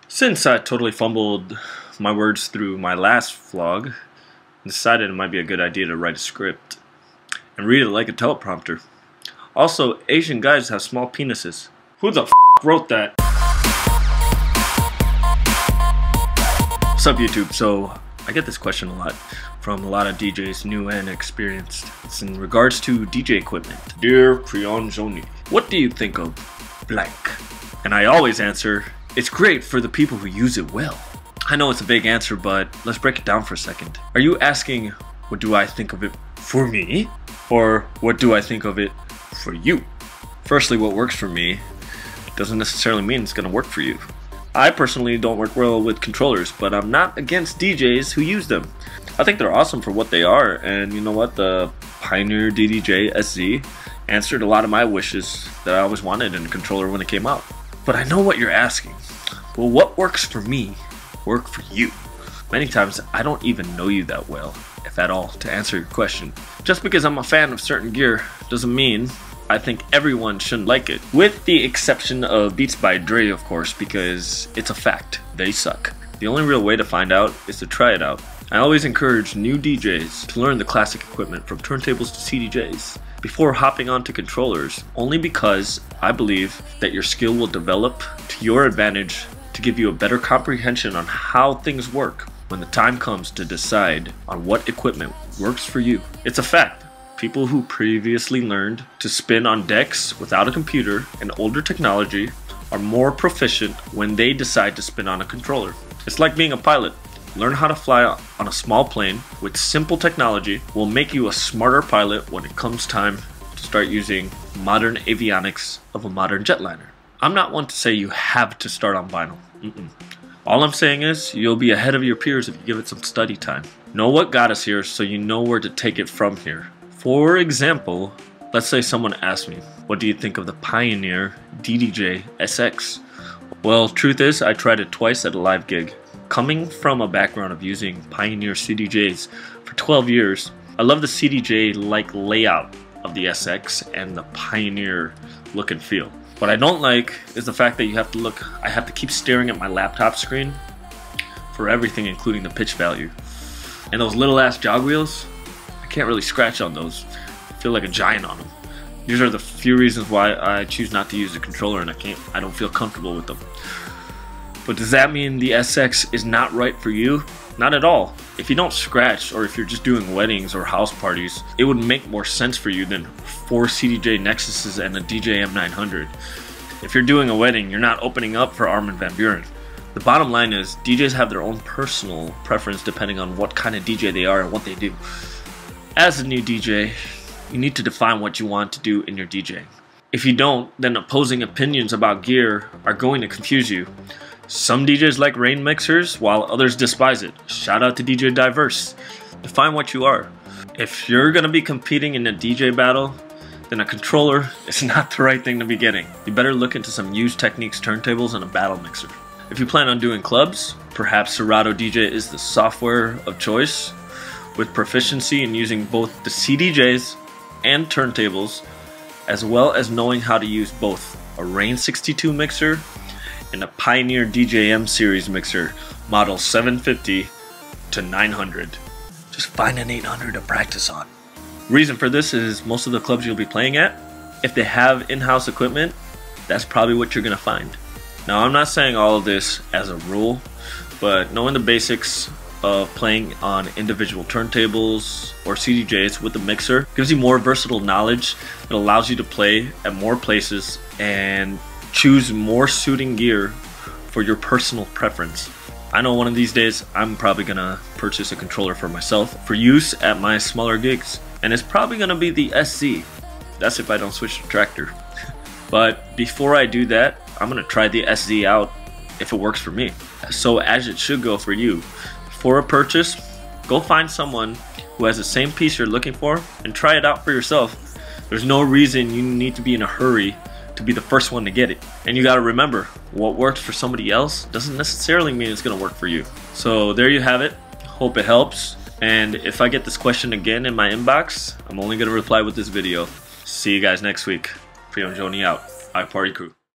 Since I totally fumbled my words through my last vlog, I decided it might be a good idea to write a script and read it like a teleprompter. Also, Asian guys have small penises. Who the f wrote that? What's up, YouTube? So, I get this question a lot from a lot of DJs, new and experienced. It's in regards to DJ equipment. Dear Pri yon Joni, what do you think of blank? And I always answer, it's great for the people who use it well. I know it's a vague answer, but let's break it down for a second. Are you asking, what do I think of it for me? Or what do I think of it for you? Firstly, what works for me doesn't necessarily mean it's gonna work for you. I personally don't work well with controllers, but I'm not against DJs who use them. I think they're awesome for what they are, and you know what? The Pioneer DDJ SZ answered a lot of my wishes that I always wanted in a controller when it came out. But I know what you're asking. Well, what works for me work for you? Many times I don't even know you that well, if at all, to answer your question. Just because I'm a fan of certain gear doesn't mean I think everyone shouldn't like it. With the exception of Beats by Dre, of course, because it's a fact, they suck. The only real way to find out is to try it out. I always encourage new DJs to learn the classic equipment from turntables to CDJs before hopping onto controllers, only because I believe that your skill will develop to your advantage to give you a better comprehension on how things work when the time comes to decide on what equipment works for you. It's a fact. People who previously learned to spin on decks without a computer and older technology are more proficient when they decide to spin on a controller. It's like being a pilot. Learn how to fly on a small plane with simple technology will make you a smarter pilot when it comes time to start using modern avionics of a modern jetliner. I'm not one to say you have to start on vinyl. All I'm saying is you'll be ahead of your peers if you give it some study time. Know what got us here so you know where to take it from here. For example, let's say someone asked me, what do you think of the Pioneer DDJ SX? Well, truth is, I tried it twice at a live gig. Coming from a background of using Pioneer CDJs for 12 years, I love the CDJ-like layout of the SX and the Pioneer look and feel. What I don't like is the fact that I have to keep staring at my laptop screen for everything, including the pitch value. And those little ass jog wheels, I can't really scratch on those. I feel like a giant on them. These are the few reasons why I choose not to use the controller, and I don't feel comfortable with them. But does that mean the SX is not right for you? Not at all. If you don't scratch, or if you're just doing weddings or house parties, it would make more sense for you than 4 CDJ Nexuses and a DJ M900. If you're doing a wedding, you're not opening up for Armin van Buuren. The bottom line is, DJs have their own personal preference depending on what kind of DJ they are and what they do. As a new DJ, you need to define what you want to do in your DJing. If you don't, then opposing opinions about gear are going to confuse you. Some DJs like rain mixers, while others despise it. Shout out to DJ Diverse. Define what you are. If you're going to be competing in a DJ battle, then a controller is not the right thing to be getting. You better look into some used Techniques turntables and a battle mixer. If you plan on doing clubs, perhaps Serato DJ is the software of choice, with proficiency in using both the CDJs and turntables, as well as knowing how to use both a Rain 62 mixer and a Pioneer DJM series mixer, model 750 to 900. Just find an 800 to practice on. Reason for this is most of the clubs you'll be playing at, if they have in-house equipment, that's probably what you're gonna find. Now, I'm not saying all of this as a rule, but knowing the basics of playing on individual turntables or CDJs with the mixer gives you more versatile knowledge that allows you to play at more places and choose more suiting gear for your personal preference. I know one of these days I'm probably gonna purchase a controller for myself for use at my smaller gigs, and it's probably gonna be the SZ. That's if I don't switch to Tractor. But before I do that, I'm gonna try the SZ out if it works for me. So as it should go for you. For a purchase, go find someone who has the same piece you're looking for and try it out for yourself. There's no reason you need to be in a hurry to be the first one to get it. And you gotta remember, what works for somebody else doesn't necessarily mean it's gonna work for you. So there you have it. Hope it helps. And if I get this question again in my inbox, I'm only gonna reply with this video. See you guys next week. Pri yon Joni out. Party Crew.